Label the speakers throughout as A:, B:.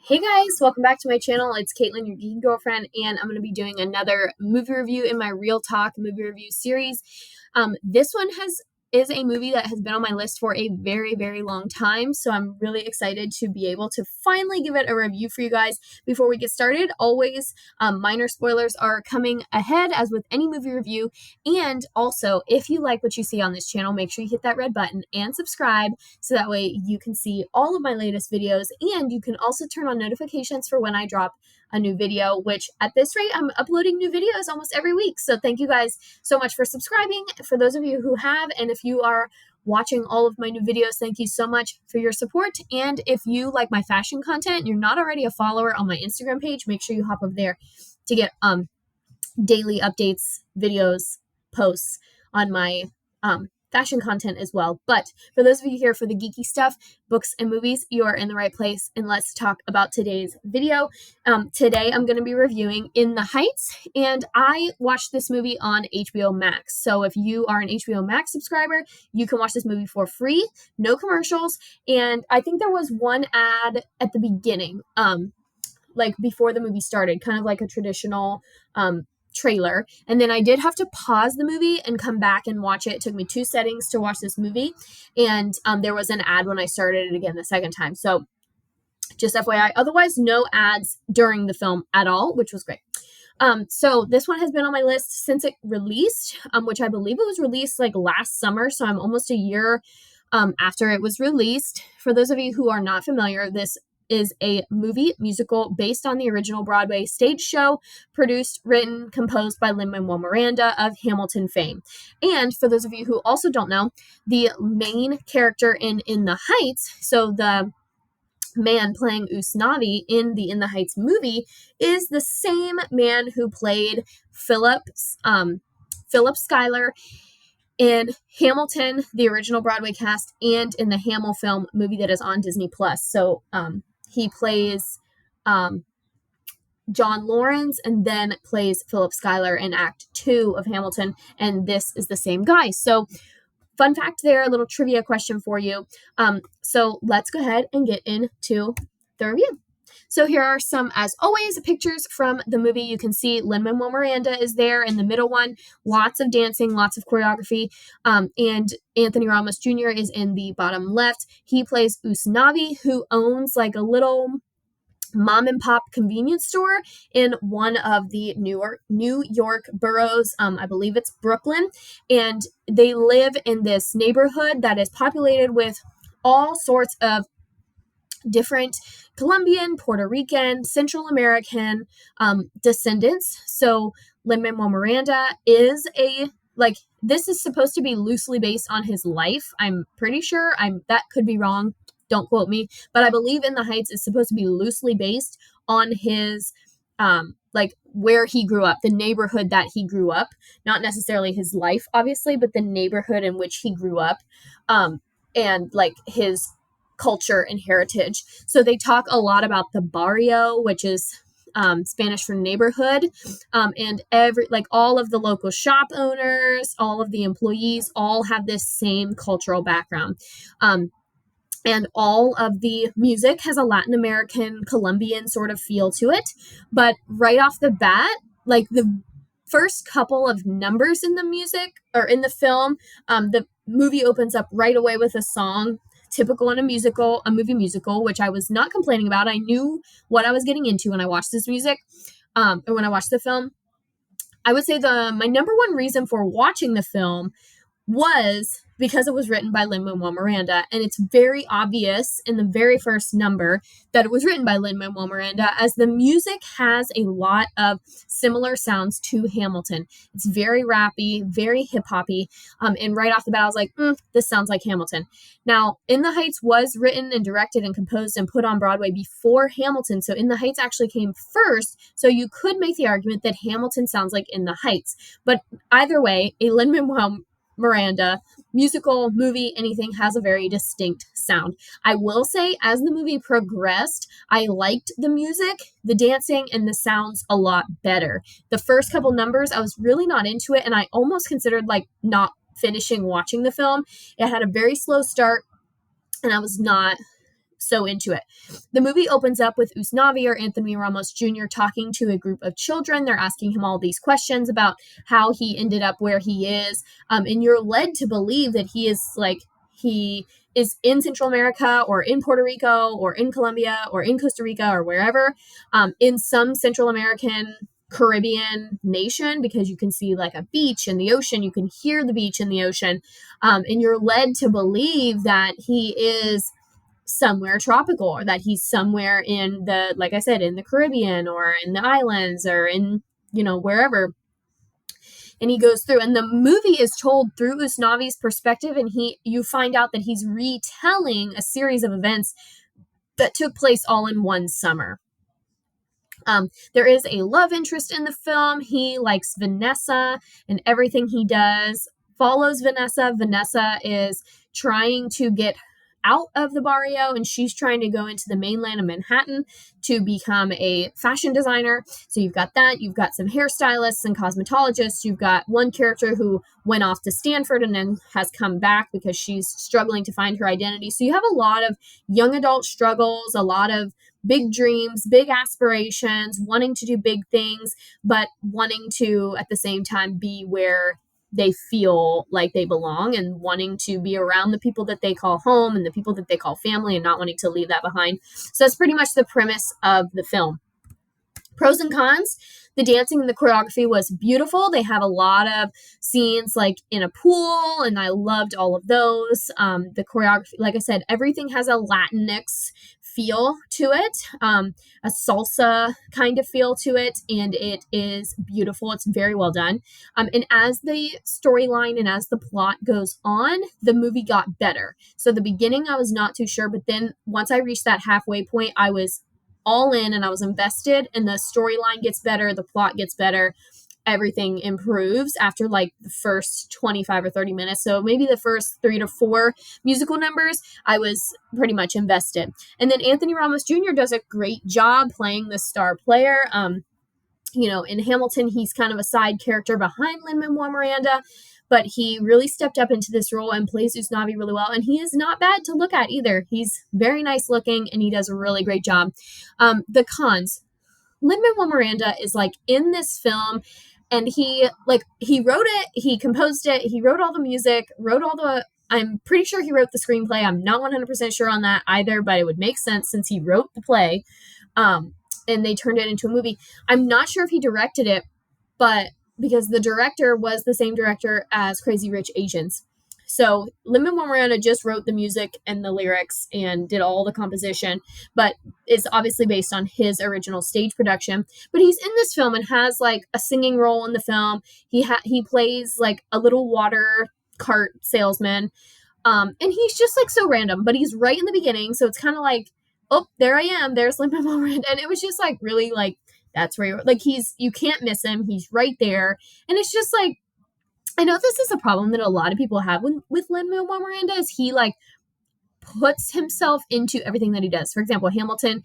A: Hey guys, welcome back to my channel. It's Caitlin, your geeky girlfriend, and I'm going to be doing another movie review in my Real Talk movie review series. This one is a movie that has been on my list for a very, very long time, so I'm really excited to be able to finally give it a review for you guys. Before we get started, always minor spoilers are coming ahead, as with any movie review, and also, if you like what you see on this channel, make sure you hit that red button and subscribe, so that way you can see all of my latest videos, and you can also turn on notifications for when I drop a new video, which at this rate, I'm uploading new videos almost every week. So thank you guys so much for subscribing. For those of you who have, and if you are watching all of my new videos, thank you so much for your support. And if you like my fashion content and you're not already a follower on my Instagram page, make sure you hop over there to get daily updates, videos, posts on my fashion content as well. But for those of you here for the geeky stuff, books and movies, you are in the right place, and let's talk about today's video. Today I'm going to be reviewing In the Heights, and I watched this movie on HBO Max. So if you are an HBO Max subscriber, you can watch this movie for free, no commercials, and I think there was one ad at the beginning, like before the movie started, kind of like a traditional trailer, and then I did have to pause the movie and come back and watch it. It took me 2 settings to watch this movie, and there was an ad when I started it again the second time. So just FYI, otherwise no ads during the film at all, which was great. So this one has been on my list since it released, which I believe it was released like last summer, so I'm almost a year after it was released. For those of you who are not familiar, this is a movie musical based on the original Broadway stage show, produced, written, composed by Lin Manuel Miranda of Hamilton fame. And for those of you who also don't know, the main character in the Heights, so the man playing Usnavi in the In the Heights movie, is the same man who played Philip Schuyler in Hamilton, the original Broadway cast, and in the Hamill film movie that is on Disney Plus. So he plays John Lawrence and then plays Philip Schuyler in Act 2 of Hamilton, and this is the same guy. So fun fact there, a little trivia question for you. So let's go ahead and get into the review. So here are some, as always, pictures from the movie. You can see Lin Manuel Miranda is there in the middle one. Lots of dancing, lots of choreography. And Anthony Ramos Jr. is in the bottom left. He plays Usnavi, who owns like a little mom and pop convenience store in one of the New York boroughs. I believe it's Brooklyn. And they live in this neighborhood that is populated with all sorts of different Colombian, Puerto Rican, Central American descendants. So Lin Manuel Miranda is this is supposed to be loosely based on his life. I'm pretty sure. That could be wrong. Don't quote me, but I believe In the Heights is supposed to be loosely based on his where he grew up, the neighborhood that he grew up, not necessarily his life, obviously, but the neighborhood in which he grew up, and like his culture and heritage. So they talk a lot about the barrio, which is Spanish for neighborhood, and all of the local shop owners, all of the employees, all have this same cultural background. And all of the music has a Latin American, Colombian sort of feel to it. But right off the bat, like the first couple of numbers in the music or in the film, the movie opens up right away with a song typical in a movie musical, which I was not complaining about. I knew what I was getting into when I watched this music, or when I watched the film. I would say my number one reason for watching the film was because it was written by Lin Manuel Miranda, and it's very obvious in the very first number that it was written by Lin Manuel Miranda, as the music has a lot of similar sounds to Hamilton. It's very rappy, very hip-hoppy, and right off the bat I was like, this sounds like Hamilton. Now, In the Heights was written and directed and composed and put on Broadway before Hamilton, so In the Heights actually came first, so you could make the argument that Hamilton sounds like In the Heights. But either way, a Lin Manuel Miranda musical, movie, anything has a very distinct sound. I will say, as the movie progressed, I liked the music, the dancing, and the sounds a lot better. The first couple numbers, I was really not into it, and I almost considered not finishing watching the film. It had a very slow start, and I was not so into it. The movie opens up with Usnavi, or Anthony Ramos Jr., talking to a group of children. They're asking him all these questions about how he ended up where he is. And you're led to believe that he is in Central America or in Puerto Rico or in Colombia or in Costa Rica or wherever, in some Central American Caribbean nation, because you can see like a beach in the ocean, you can hear the beach in the ocean, and you're led to believe that he is somewhere tropical, or that he's somewhere in the, like I said, in the Caribbean or in the islands or in, wherever. And he goes through, and the movie is told through Usnavi's perspective, and you find out that he's retelling a series of events that took place all in one summer. There is a love interest in the film. He likes Vanessa, and everything he does follows Vanessa. Vanessa is trying to get out of the barrio, and she's trying to go into the mainland of Manhattan to become a fashion designer. So you've got that. You've got some hairstylists and cosmetologists. You've got one character who went off to Stanford and then has come back because she's struggling to find her identity. So you have a lot of young adult struggles, a lot of big dreams, big aspirations, wanting to do big things, but wanting to at the same time be where they feel like they belong, and wanting to be around the people that they call home and the people that they call family, and not wanting to leave that behind. So that's pretty much the premise of the film. Pros and cons. The dancing and the choreography was beautiful. They have a lot of scenes like in a pool, and I loved all of those. The choreography, like I said, everything has a Latinx feel to it, a salsa kind of feel to it, and it is beautiful. It's very well done. And as the storyline and as the plot goes on, the movie got better. So the beginning, I was not too sure, but then once I reached that halfway point, I was all in and I was invested, and the storyline gets better, the plot gets better, everything improves after like the first 25 or 30 minutes. So maybe the first 3 to 4 musical numbers, I was pretty much invested. And then Anthony Ramos Jr. does a great job playing the star player. In Hamilton, he's kind of a side character behind Lin Manuel Miranda, but he really stepped up into this role and plays Usnavi really well. And he is not bad to look at either. He's very nice looking, and he does a really great job. The cons. Lin Manuel Miranda is like in this film, and he wrote it, he composed it, he wrote all the music, I'm pretty sure he wrote the screenplay. I'm not 100% sure on that either, but it would make sense since he wrote the play. And they turned it into a movie. I'm not sure if he directed it, but because the director was the same director as Crazy Rich Asians. So Lin Manuel Miranda just wrote the music and the lyrics and did all the composition, but it's obviously based on his original stage production. But he's in this film and has like a singing role in the film. He plays like a little water cart salesman, and he's just like so random, but he's right in the beginning, so it's kind of like, oh, there I am, there's Lin Manuel Miranda, and it was just like really like, that's where you're like, you can't miss him, he's right there. And it's just like, I know this is a problem that a lot of people have with Lin Manuel Miranda, is he like puts himself into everything that he does. For example, Hamilton,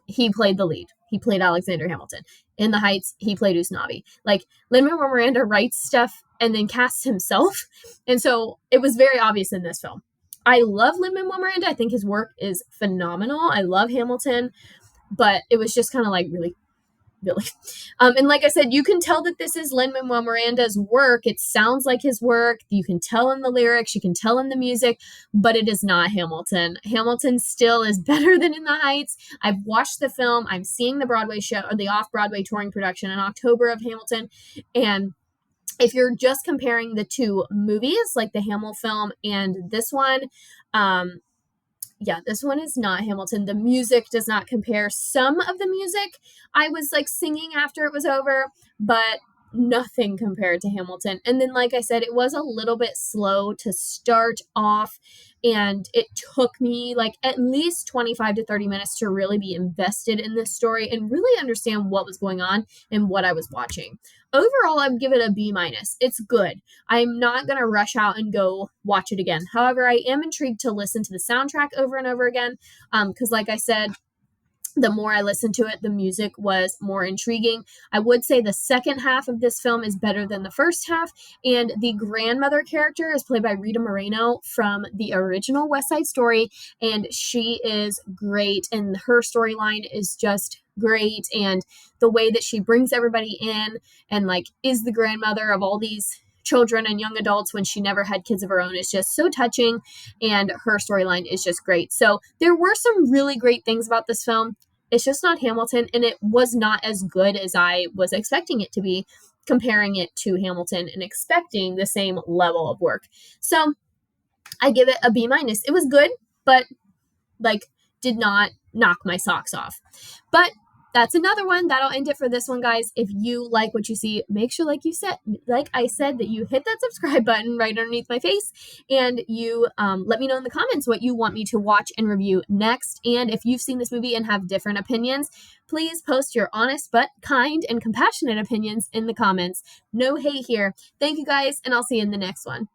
A: he played the lead. He played Alexander Hamilton. In The Heights, he played Usnavi. Like, Lin Manuel Miranda writes stuff and then casts himself. And so it was very obvious in this film. I love Lin Manuel Miranda. I think his work is phenomenal. I love Hamilton, but it was just kind of like really. And like I said, you can tell that this is Lin Manuel Miranda's work. It sounds like his work. You can tell in the lyrics, you can tell in the music, but it is not Hamilton. Hamilton still is better than In the Heights. I've watched the film. I'm seeing the Broadway show, or the off-Broadway touring production in October of Hamilton. And if you're just comparing the two movies, like the Hamill film and this one, this one is not Hamilton. The music does not compare. Some of the music I was like singing after it was over, but nothing compared to Hamilton. And then, like I said, it was a little bit slow to start off, and it took me like at least 25 to 30 minutes to really be invested in this story and really understand what was going on and what I was watching. Overall, I would give it a B-. It's good. I'm not going to rush out and go watch it again. However, I am intrigued to listen to the soundtrack over and over again, because like I said, the more I listened to it, the music was more intriguing. I would say the second half of this film is better than the first half, and the grandmother character is played by Rita Moreno from the original West Side Story, and she is great, and her storyline is just great, and the way that she brings everybody in and like is the grandmother of all these children and young adults when she never had kids of her own is just so touching, and her storyline is just great. So there were some really great things about this film. It's just not Hamilton, and it was not as good as I was expecting it to be, comparing it to Hamilton and expecting the same level of work. So I give it a B minus. It was good, but like did not knock my socks off. But that's another one. That'll end it for this one, guys. If you like what you see, make sure, like I said, that you hit that subscribe button right underneath my face, and you let me know in the comments what you want me to watch and review next. And if you've seen this movie and have different opinions, please post your honest but kind and compassionate opinions in the comments. No hate here. Thank you, guys, and I'll see you in the next one.